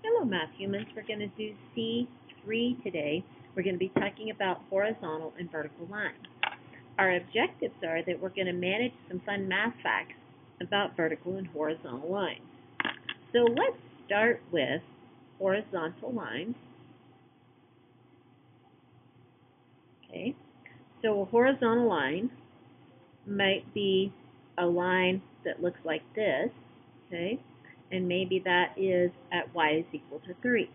Hello, math humans. We're going to do C3 today. We're going to be talking about horizontal and vertical lines. Our objectives are that we're going to manage some fun math facts about vertical and horizontal lines. So let's start with horizontal lines. Okay, so a horizontal line might be a line that looks like this, okay, and maybe that is at y is equal to 3.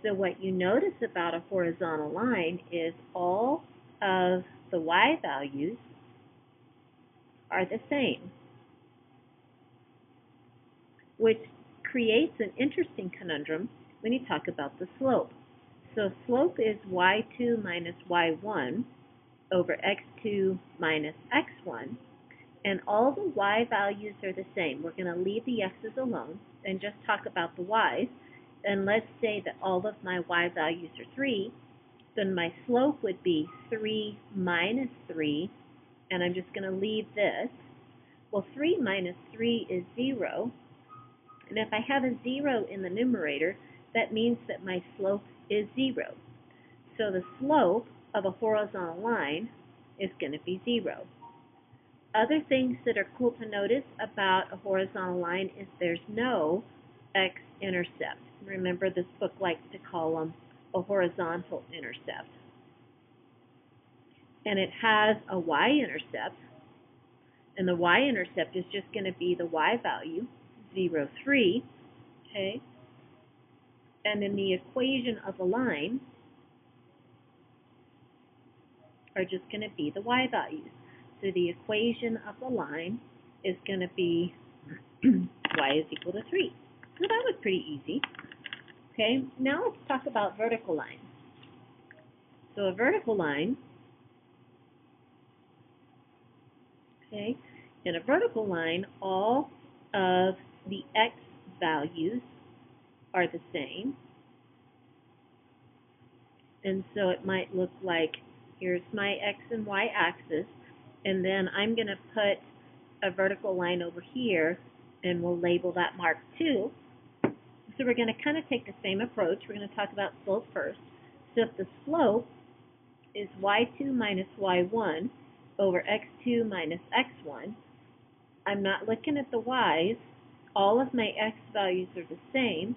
So what you notice about a horizontal line is all of the y values are the same, which creates an interesting conundrum when you talk about the slope. So slope is y2 minus y1 over x2 minus x1, and all the y values are the same. We're going to leave the x's alone and just talk about the y's. And let's say that all of my y values are 3, then my slope would be 3 minus 3, and I'm just going to leave this. Well, 3 minus 3 is 0, and if I have a 0 in the numerator, that means that my slope is 0. So the slope of a horizontal line is going to be 0. Other things that are cool to notice about a horizontal line is there's no x-intercept. Remember, this book likes to call them a horizontal intercept. And it has a y-intercept, and the y-intercept is just going to be the y value, 0, 3, okay? And then the equation of the line are just going to be the y values. So the equation of the line is going to be y is equal to 3. So that was pretty easy. Okay, now let's talk about vertical lines. So a vertical line, okay, in a vertical line, all of the x values are the same. And so it might look like, here's my x and y axis, and then I'm going to put a vertical line over here, and we'll label that mark 2. So we're going to kind of take the same approach. We're going to talk about slope first. So if the slope is y2 minus y1 over x2 minus x1, I'm not looking at the y's. All of my x values are the same.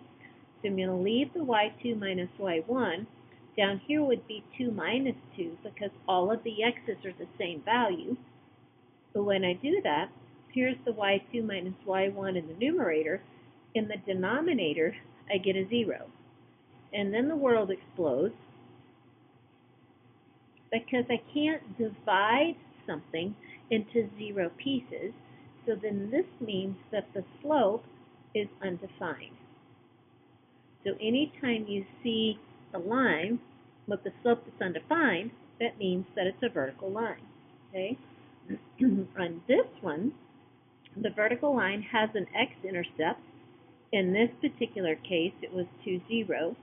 So I'm going to leave the y2 minus y1. Down here would be 2 minus 2 because all of the x's are the same value. But when I do that, here's the y2 minus y1 in the numerator. In the denominator, I get a 0. And then the world explodes because I can't divide something into 0 pieces. So then this means that the slope is undefined. So anytime you see a line with the slope that's undefined, that means that it's a vertical line. Okay? On this one, the vertical line has an x-intercept. In this particular case, it was 2, 0.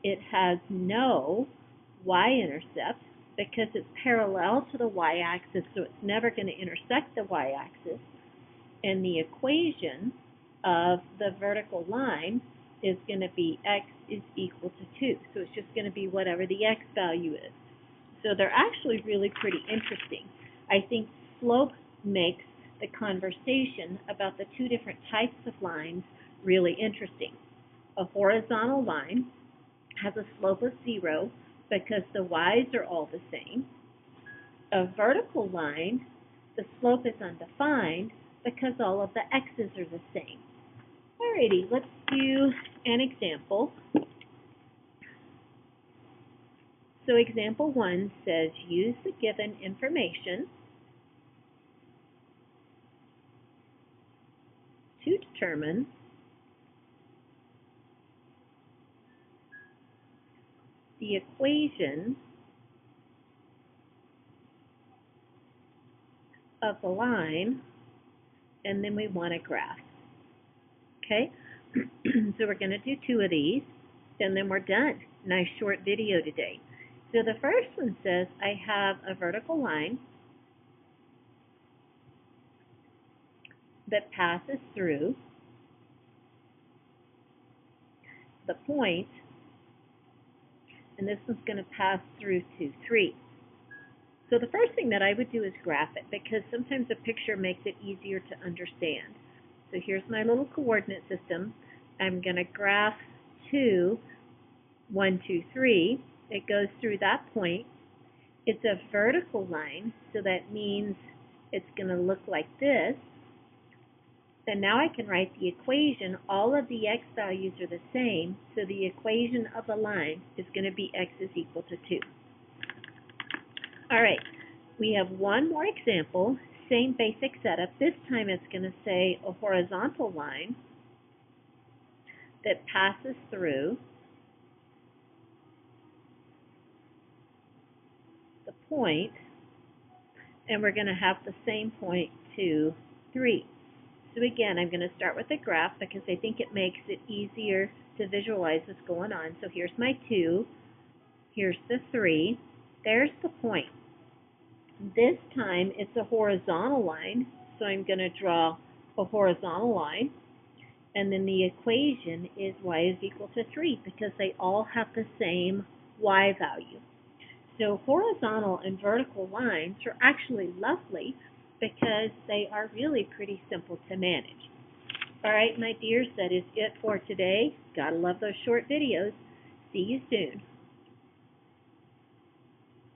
It has no y-intercept because it's parallel to the y-axis, so it's never going to intersect the y-axis. And the equation of the vertical line is going to be x is equal to 2. So it's just going to be whatever the x value is. So they're actually really pretty interesting. I think slope makes the conversation about the two different types of lines really interesting. A horizontal line has a slope of 0 because the y's are all the same. A vertical line, the slope is undefined because all of the x's are the same. Alrighty, let's do an example. So example 1 says, use the given information to determine the equation of the line, and then we want a graph. Okay, so we're going to do 2 of these, and then we're done. Nice short video today. So the first one says I have a vertical line that passes through the point, and this one's going to pass through to 3. So the first thing that I would do is graph it, because sometimes a picture makes it easier to understand. So here's my little coordinate system. I'm going to graph 2, 1, 2, 3. It goes through that point. It's a vertical line, so that means it's going to look like this. And now I can write the equation. All of the x values are the same, so the equation of a line is going to be x is equal to 2. All right, we have one more example, same basic setup. This time it's going to say a horizontal line that passes through the point, and we're going to have the same point 2, 3. So again, I'm going to start with a graph because I think it makes it easier to visualize what's going on. So here's my 2, here's the 3, there's the point. This time it's a horizontal line, so I'm going to draw a horizontal line, and then the equation is y is equal to 3 because they all have the same y value. So horizontal and vertical lines are actually lovely because they are really pretty simple to manage. All right, my dears, that is it for today. Gotta love those short videos. See you soon.